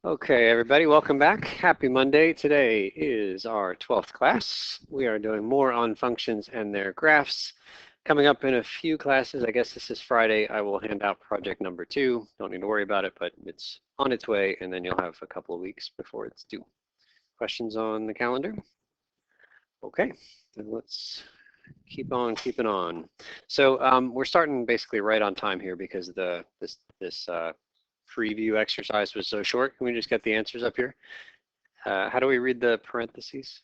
Okay, everybody, welcome back. Happy Monday. Today is our 12th class. We are doing more on functions and their graphs. Coming up in a few classes, I guess this is Friday, I will hand out project number 2. Don't need to worry about it, but it's on its way, and then you'll have a couple of weeks before it's due. Questions on the calendar? Okay, then let's keep on keeping on. So we're starting basically right on time here because this preview exercise was so short. Can we just get the answers up here? How do we read the parentheses?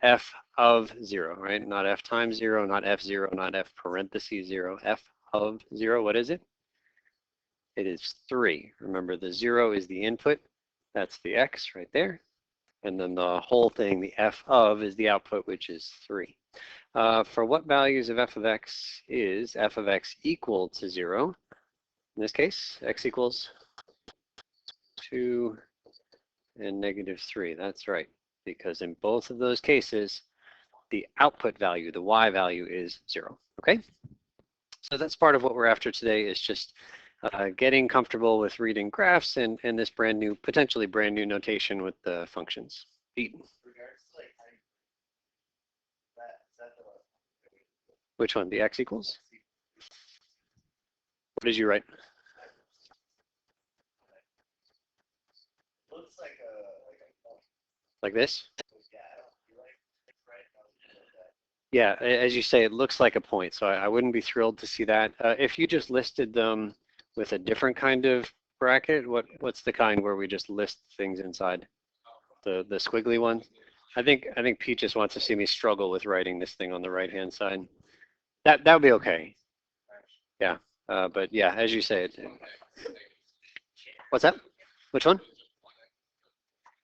F of 0, right? Not F times 0, not F0, not F parentheses 0. F of 0, what is it? It is 3. Remember, the 0 is the input. That's the X right there. And then the whole thing, the F of, is the output, which is 3. For what values of F of X is F of X equal to 0? In this case, X equals 2 and -3. That's right, because in both of those cases, the output value, the Y value, is 0. Okay? So that's part of what we're after today, is just getting comfortable with reading graphs and this potentially brand new notation with the functions. Pete. Which one? The X equals? What did you write? Like this? Yeah, as you say, it looks like a point, so I wouldn't be thrilled to see that. If you just listed them with a different kind of bracket, what's the kind where we just list things inside? The squiggly one? I think Pete just wants to see me struggle with writing this thing on the right-hand side. That would be okay. Yeah, but yeah, as you say, what's that? Which one?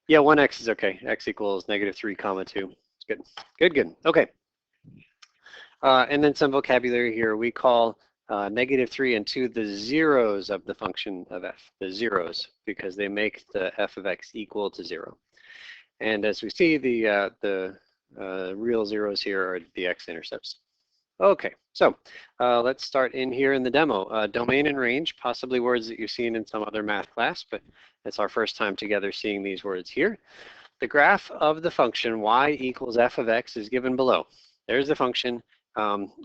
Yeah, 1x is okay. X equals -3, 2. It's good. Good. Okay. And then some vocabulary here. We call -3 and 2 the zeros of the function of f, the zeros, because they make the f of x equal to 0. And as we see, the real zeros here are the x-intercepts. Okay, so let's start in here in the demo. Domain and range, possibly words that you've seen in some other math class, but it's our first time together seeing these words here. The graph of the function y equals f of x is given below. There's the function.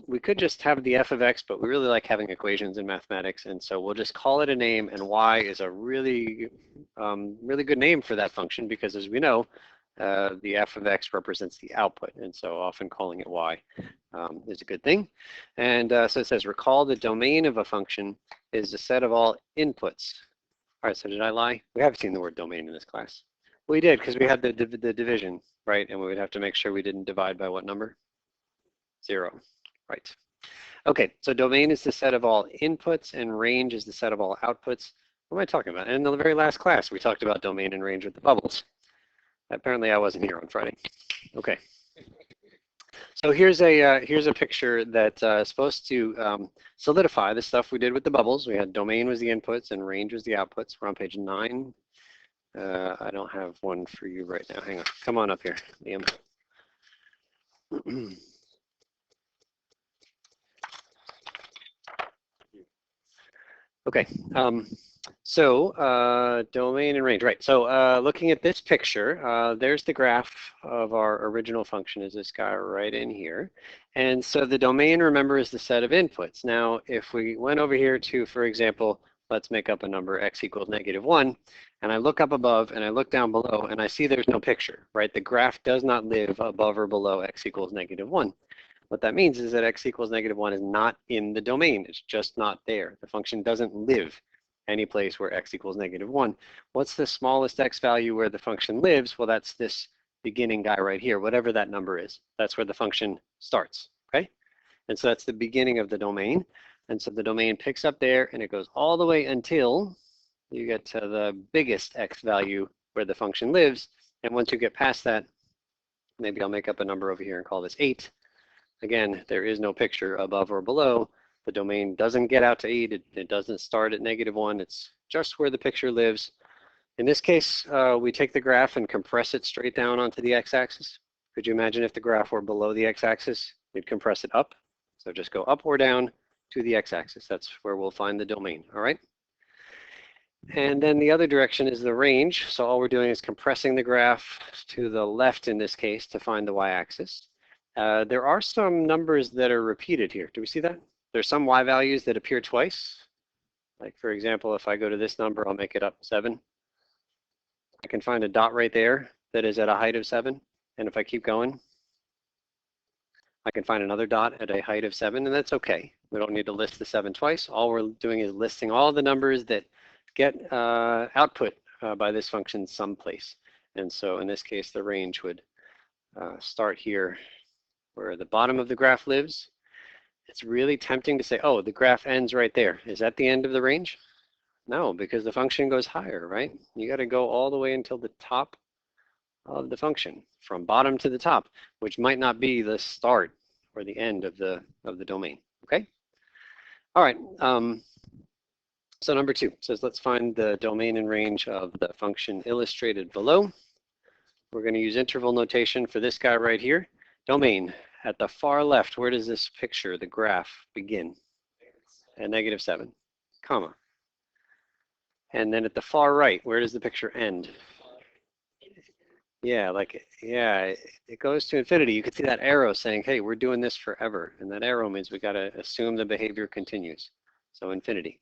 We could just have the f of x, but we really like having equations in mathematics, and so we'll just call it a name, and y is a really good name for that function because, as we know, the f of x represents the output, and so often calling it y is a good thing. And so it says, recall the domain of a function is the set of all inputs. All right, so did I lie? We have seen the word domain in this class. We did, because we had the division, right? And we would have to make sure we didn't divide by what number? 0, right. Okay, so domain is the set of all inputs and range is the set of all outputs. What am I talking about? In the very last class, we talked about domain and range with the bubbles. Apparently I wasn't here on Friday. Okay. So here's a picture that's supposed to solidify the stuff we did with the bubbles. We had domain was the inputs and range was the outputs. We're on page 9. I don't have one for you right now. Hang on. Come on up here, Liam. Okay. So domain and range, right. So looking at this picture, there's the graph of our original function, is this guy right in here. And so the domain, remember, is the set of inputs. Now, if we went over here to, for example, let's make up a number x equals -1, and I look up above and I look down below and I see there's no picture, right? The graph does not live above or below x equals -1. What that means is that x equals -1 is not in the domain. It's just not there. The function doesn't live any place where x equals -1. What's the smallest x value where the function lives? Well, that's this beginning guy right here, whatever that number is. That's where the function starts, okay? And so that's the beginning of the domain. And so the domain picks up there and it goes all the way until you get to the biggest x value where the function lives. And once you get past that, maybe I'll make up a number over here and call this 8. Again, there is no picture above or below. The domain doesn't get out to 8. It doesn't start at -1. It's just where the picture lives. In this case, we take the graph and compress it straight down onto the x-axis. Could you imagine if the graph were below the x-axis? We'd compress it up. So just go up or down to the x-axis. That's where we'll find the domain, all right? And then the other direction is the range. So all we're doing is compressing the graph to the left in this case to find the y-axis. There are some numbers that are repeated here. Do we see that? There's some y values that appear twice. Like for example, if I go to this number, I'll make it up 7. I can find a dot right there that is at a height of 7. And if I keep going, I can find another dot at a height of 7, and that's okay. We don't need to list the 7 twice. All we're doing is listing all the numbers that get output by this function someplace. And so in this case, the range would start here where the bottom of the graph lives. It's really tempting to say, oh, the graph ends right there. Is that the end of the range? No, because the function goes higher, right? You got to go all the way until the top of the function, from bottom to the top, which might not be the start or the end of the domain. Okay. All right. So number 2 says let's find the domain and range of the function illustrated below. We're going to use interval notation for this guy right here. Domain at the far left. Where does this picture, the graph, begin? At -7, comma. And then at the far right, where does the picture end? Yeah, it goes to infinity. You can see that arrow saying, hey, we're doing this forever. And that arrow means we got to assume the behavior continues. So infinity.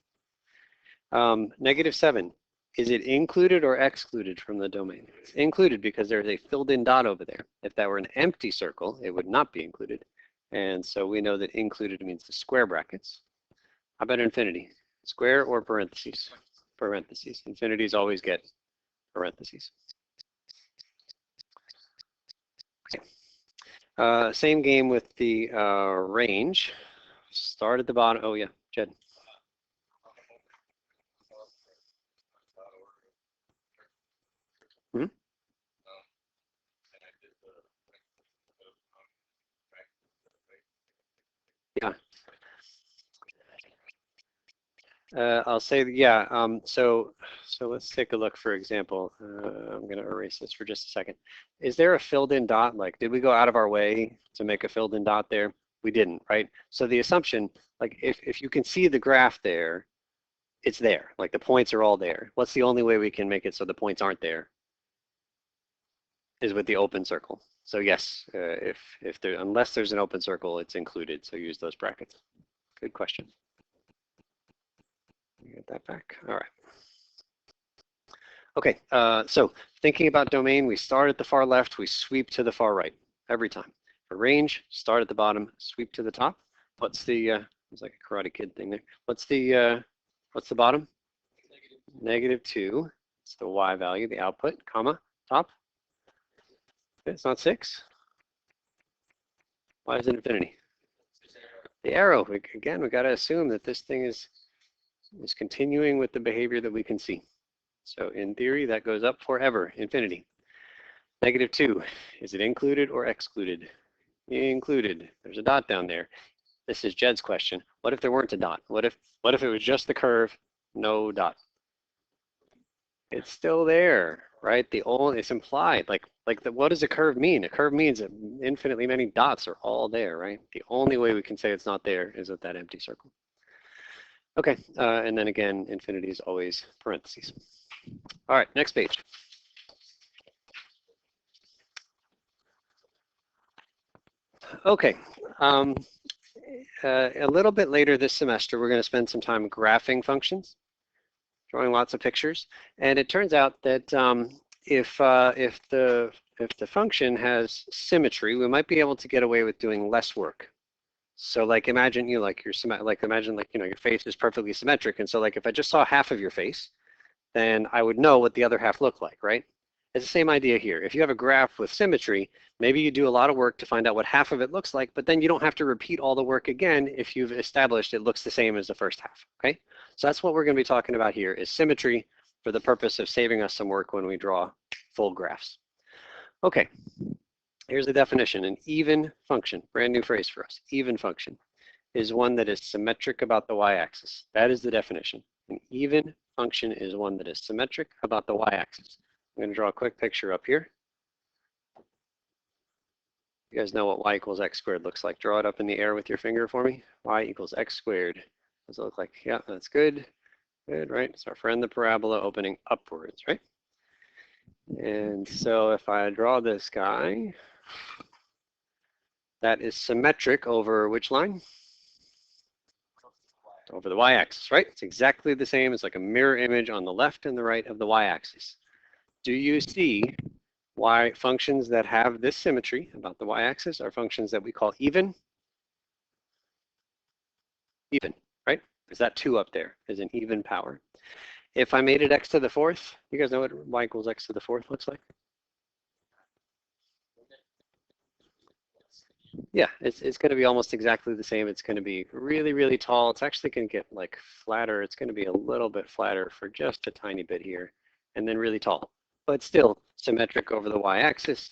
-7, is it included or excluded from the domain? It's included because there's a filled in dot over there. If that were an empty circle, it would not be included. And so we know that included means the square brackets. How about infinity? Square or parentheses? Parentheses. Infinities always get parentheses. Okay. Same game with the range. Start at the bottom. Oh yeah, Jed. Hmm? Yeah. I'll say, yeah, so let's take a look, for example. I'm going to erase this for just a second. Is there a filled in dot? Like, did we go out of our way to make a filled in dot there? We didn't, right? So the assumption, like, if you can see the graph there, it's there. Like, the points are all there. What's the only way we can make it so the points aren't there? Is with the open circle. So yes, unless there's an open circle, it's included. So use those brackets. Good question. Get that back. All right. Okay, so thinking about domain, we start at the far left, we sweep to the far right every time. For range, start at the bottom, sweep to the top. What's the, it's like a Karate Kid thing there. What's the bottom? -2. It's the y value, the output, comma, top. It's not 6. Why is it infinity? The arrow. Again, we got to assume that this thing is continuing with the behavior that we can see. So in theory, that goes up forever, infinity. -2, is it included or excluded? Included. There's a dot down there. This is Jed's question. What if there weren't a dot? What if it was just the curve, no dot? It's still there, right? It's implied. What does a curve mean? A curve means that infinitely many dots are all there, right? The only way we can say it's not there is with that empty circle. Okay, and then again, infinity is always parentheses. All right, next page. Okay, a little bit later this semester, we're going to spend some time graphing functions, drawing lots of pictures, and it turns out that if the function has symmetry, we might be able to get away with doing less work. So like imagine your face is perfectly symmetric, and so like if I just saw half of your face, then I would know what the other half looked like, right? It's the same idea here. If you have a graph with symmetry, maybe you do a lot of work to find out what half of it looks like, but then you don't have to repeat all the work again if you've established it looks the same as the first half, okay? So that's what we're going to be talking about here is symmetry for the purpose of saving us some work when we draw full graphs. Okay, here's the definition. An even function, brand new phrase for us, even function is one that is symmetric about the y-axis. That is the definition. An even function is one that is symmetric about the y-axis. I'm going to draw a quick picture up here. You guys know what y equals x squared looks like. Draw it up in the air with your finger for me. Y equals x squared. What does it look like? Yeah, that's good. Good, right? It's our friend the parabola opening upwards, right? And so if I draw this guy, that is symmetric over which line? Over the y-axis, right? It's exactly the same. It's like a mirror image on the left and the right of the y-axis. Do you see why functions that have this symmetry about the y-axis are functions that we call even? Even, right? Is that 2 up there is an even power. If I made it x to the 4th, you guys know what y equals x to the 4th looks like? Yeah, it's going to be almost exactly the same. It's going to be really, really tall. It's actually going to get like flatter. It's going to be a little bit flatter for just a tiny bit here, and then really tall, but still symmetric over the y-axis.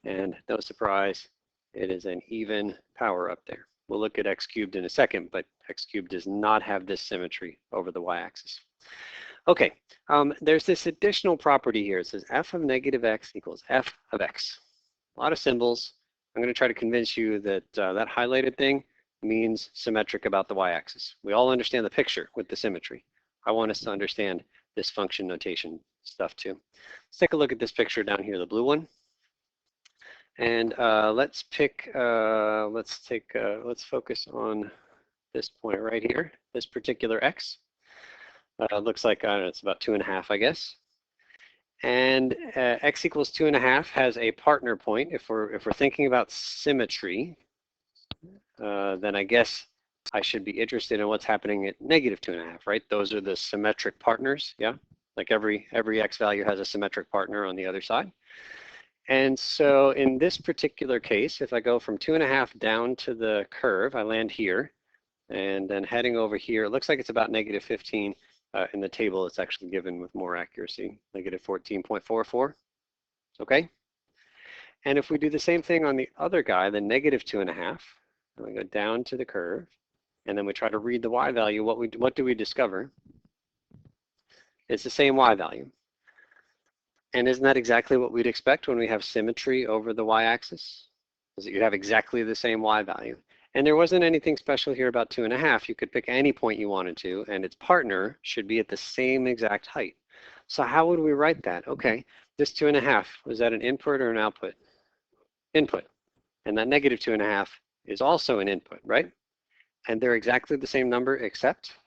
And no surprise, it is an even power up there. We'll look at x cubed in a second, but x cubed does not have this symmetry over the y-axis. Okay, there's this additional property here. It says f of negative x equals f of x. A lot of symbols. I'm going to try to convince you that that highlighted thing means symmetric about the y-axis. We all understand the picture with the symmetry. I want us to understand this function notation stuff too. Let's take a look at this picture down here, the blue one. And let's focus on this point right here, this particular x. Looks like, I don't know, it's about 2.5, I guess. And x equals 2.5 has a partner point. If we're thinking about symmetry, then I guess I should be interested in what's happening at negative 2.5, right? Those are the symmetric partners, yeah? Like every x value has a symmetric partner on the other side. And so in this particular case, if I go from 2.5 down to the curve, I land here, and then heading over here, it looks like it's about negative 15. In the table, it's actually given with more accuracy, negative 14.44, okay? And if we do the same thing on the other guy, the negative 2.5, and we go down to the curve, and then we try to read the y value, what do we discover? It's the same y value. And isn't that exactly what we'd expect when we have symmetry over the y-axis? Is that you have exactly the same y value. And there wasn't anything special here about 2.5. You could pick any point you wanted to, and its partner should be at the same exact height. So how would we write that? Okay, this 2.5, was that an input or an output? Input. And that negative 2.5 is also an input, right? And they're exactly the same number except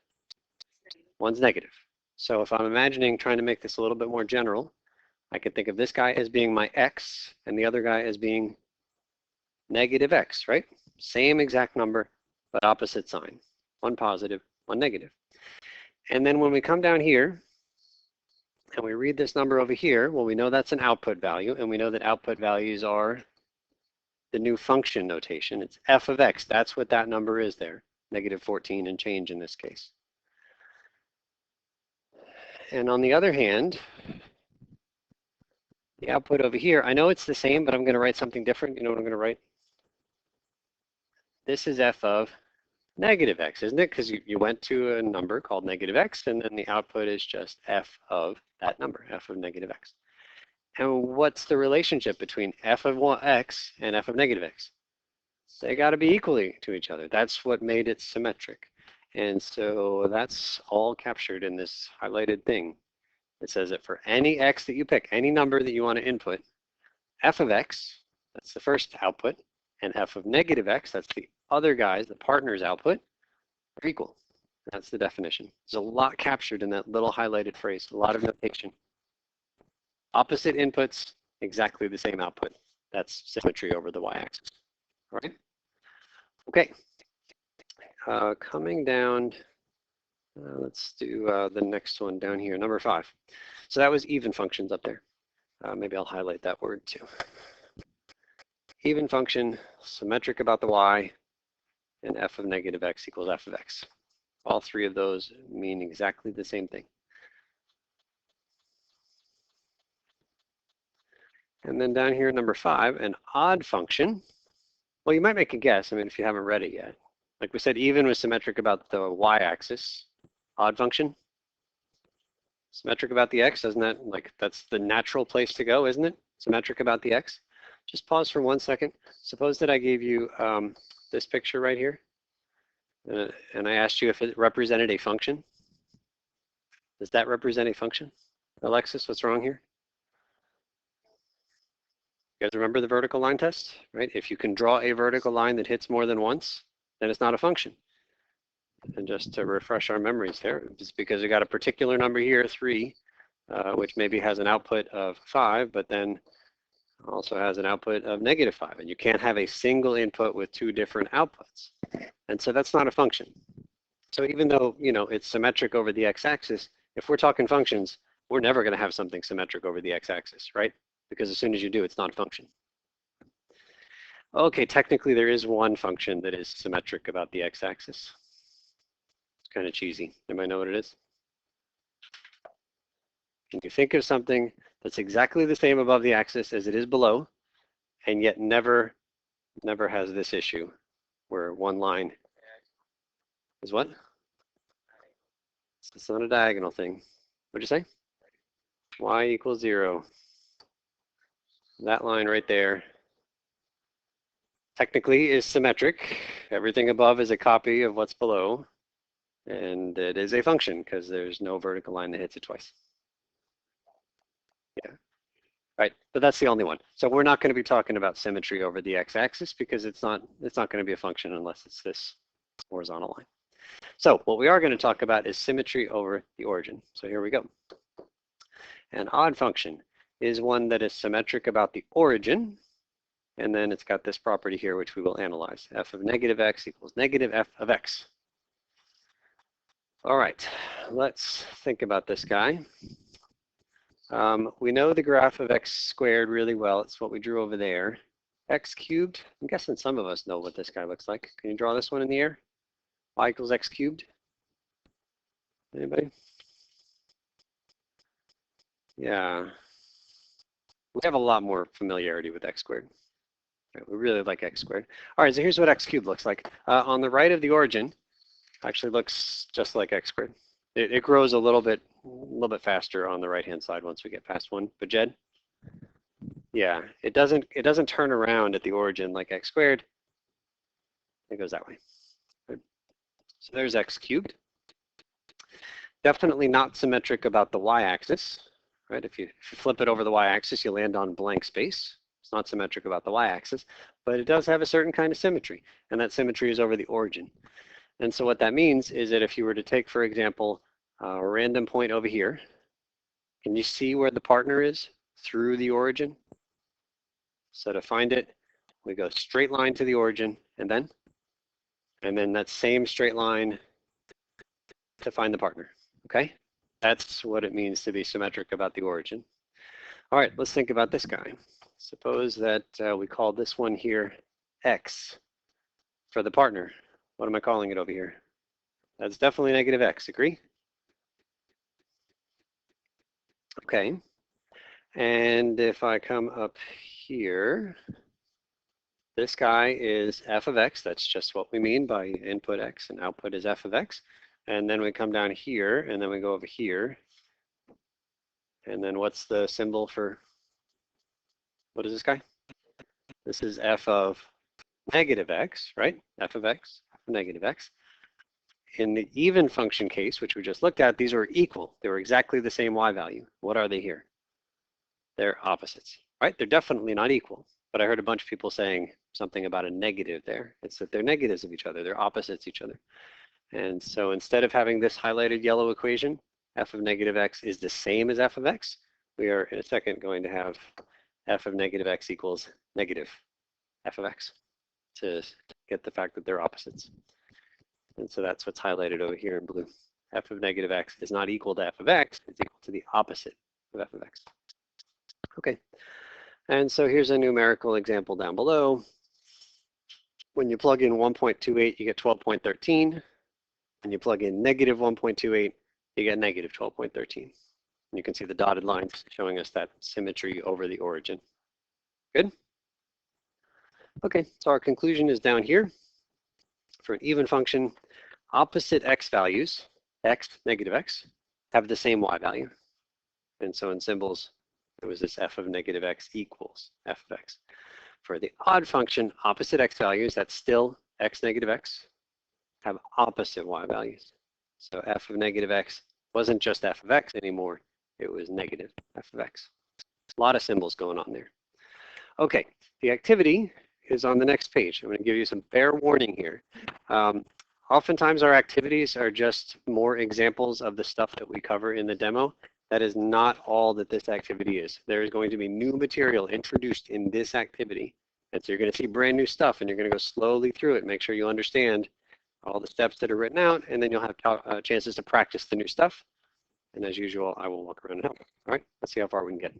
one's negative. So if I'm imagining trying to make this a little bit more general, I could think of this guy as being my x and the other guy as being negative x, right? Same exact number, but opposite sign. One positive, one negative. And then when we come down here and we read this number over here, well, we know that's an output value, and we know that output values are the new function notation. It's f of x. That's what that number is there, negative 14 and change in this case. And on the other hand, the output over here, I know it's the same, but I'm going to write something different. You know what I'm going to write? This is f of negative x, isn't it? Because you went to a number called negative x, and then the output is just f of that number, f of negative x. And what's the relationship between f of x and f of negative x? They got to be equally to each other. That's what made it symmetric. And so that's all captured in this highlighted thing. It says that for any x that you pick, any number that you want to input, f of x, that's the first output, and f of negative x, that's the other guys, the partner's output, are equal. That's the definition. There's a lot captured in that little highlighted phrase, a lot of notation. Opposite inputs, exactly the same output. That's symmetry over the y-axis. All right? Okay. Coming down, let's do the next one down here, number 5. So that was even functions up there. Maybe I'll highlight that word too. Even function, symmetric about the y, and f of negative x equals f of x. All three of those mean exactly the same thing. And then down here, number 5, an odd function. Well, you might make a guess, I mean, if you haven't read it yet. Like we said, even was symmetric about the y-axis. Odd function, symmetric about the x, doesn't that, like, that's the natural place to go, isn't it? Symmetric about the x. Just pause for 1 second. Suppose that I gave you this picture right here, and I asked you if it represented a function. Does that represent a function? Alexis, what's wrong here? You guys remember the vertical line test, right? If you can draw a vertical line that hits more than once, then it's not a function. And just to refresh our memories there, it's because we got a particular number here, 3, which maybe has an output of 5, but then also has an output of -5. And you can't have a single input with 2 different outputs. And so that's not a function. So even though, it's symmetric over the x-axis, if we're talking functions, we're never going to have something symmetric over the x-axis, right? Because as soon as you do, it's not a function. Okay, technically there is one function that is symmetric about the x-axis. It's kind of cheesy. Anybody know what it is? Can you think of something that's exactly the same above the axis as it is below, and yet never has this issue where one line is what? It's not a diagonal thing. What'd you say? Y equals 0. That line right there technically is symmetric. Everything above is a copy of what's below, and it is a function because there's no vertical line that hits it twice. Yeah, right, but that's the only one. So we're not going to be talking about symmetry over the x-axis because it's not going to be a function unless it's this horizontal line. So what we are going to talk about is symmetry over the origin. So here we go. An odd function is one that is symmetric about the origin, and then it's got this property here which we will analyze. F of -x equals -f of x. All right, let's think about this guy. We know the graph of x squared really well. It's what we drew over there. X cubed, I'm guessing some of us know what this guy looks like. Can you draw this one in the air? Y equals x cubed. Anybody? Yeah. We have a lot more familiarity with x squared. Right, we really like x squared. All right, so here's what x cubed looks like. On the right of the origin, actually looks just like x squared. It grows a little bit faster on the right-hand side once we get past 1. But Jed? Yeah, it doesn't turn around at the origin like x squared. It goes that way. Right. So there's x cubed. Definitely not symmetric about the y-axis. Right? If you flip it over the y-axis, you land on blank space. It's not symmetric about the y-axis, but it does have a certain kind of symmetry, and that symmetry is over the origin. And so what that means is that if you were to take, for example, a random point over here, can you see where the partner is through the origin? So to find it, we go straight line to the origin, and then that same straight line to find the partner, okay? That's what it means to be symmetric about the origin. All right, let's think about this guy. Suppose that we call this one here x for the partner. What am I calling it over here? That's definitely -x, agree? Okay, and if I come up here, this guy is f of x. That's just what we mean by input x and output is f of x. And then we come down here, and then we go over here. And then what's the symbol for, what is this guy? This is f of -x, right? F of x, f of -x. In the even function case, which we just looked at, these were equal. They were exactly the same y value. What are they here? They're opposites, right? They're definitely not equal. But I heard a bunch of people saying something about a negative there. It's that they're negatives of each other. They're opposites each other. And so instead of having this highlighted yellow equation, f of -x is the same as f of x, we are in a second going to have f of -x equals negative f of x to get the fact that they're opposites. And so that's what's highlighted over here in blue. F of -x is not equal to f of x, it's equal to the opposite of f of x. Okay, and so here's a numerical example down below. When you plug in 1.28, you get 12.13. When you plug in -1.28, you get -12.13. And you can see the dotted lines showing us that symmetry over the origin. Good? Okay, so our conclusion is down here. For an even function, opposite x values, x, -x, have the same y value. And so in symbols, it was this f of -x equals f of x. For the odd function, opposite x values, that's still x, -x, have opposite y values. So f of -x wasn't just f of x anymore. It was negative f of x. A lot of symbols going on there. Okay, the activity is on the next page. I'm going to give you some fair warning here. Oftentimes our activities are just more examples of the stuff that we cover in the demo. That is not all that this activity is. There is going to be new material introduced in this activity. And so you're going to see brand new stuff, and you're going to go slowly through it. Make sure you understand all the steps that are written out, and then you'll have chances to practice the new stuff. And as usual, I will walk around and help. All right, let's see how far we can get.